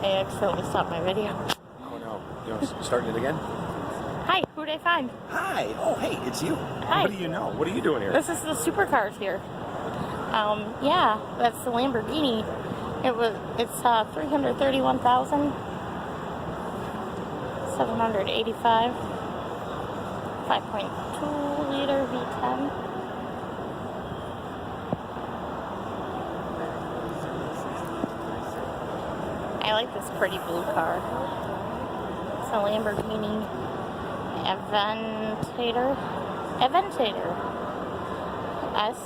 I accidentally stopped my video. Oh no. You know, starting it again? Hi, who'd I find? Hi. Oh, hey, it's you. Hi. What do you know? What are you doing here? This is the supercars here. Yeah, that's the Lamborghini. It's 331,785. 5.2 liter V10. I like this pretty blue car. It's a Lamborghini Aventador S.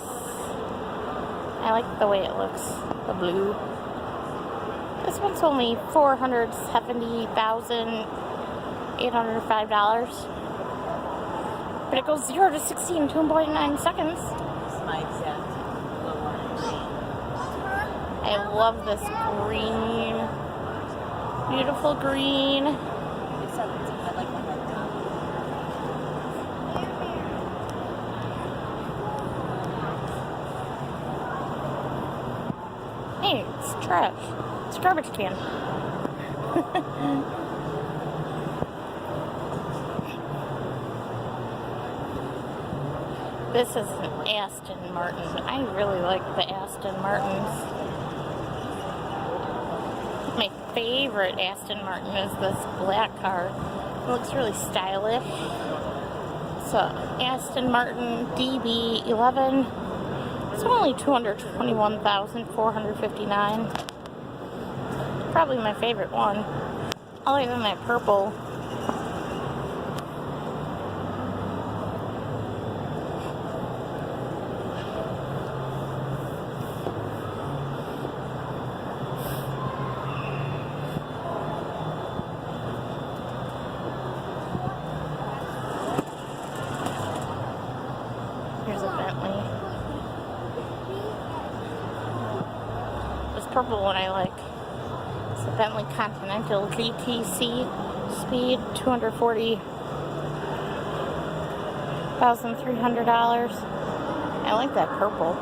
I like the way it looks, the blue. This one's only $470,805. But it goes 0 to 60 in 2.9 seconds. I love this green. Beautiful green. Hey, it's trash. It's a garbage can. This is an Aston Martin. I really like the Aston Martins. My favorite Aston Martin is this black car. It looks really stylish. It's a Aston Martin DB11. It's only $221,459. Probably my favorite one. Other than that purple. Here's a Bentley. This purple one I like. It's a Bentley Continental GTC speed, $240,300. I like that purple.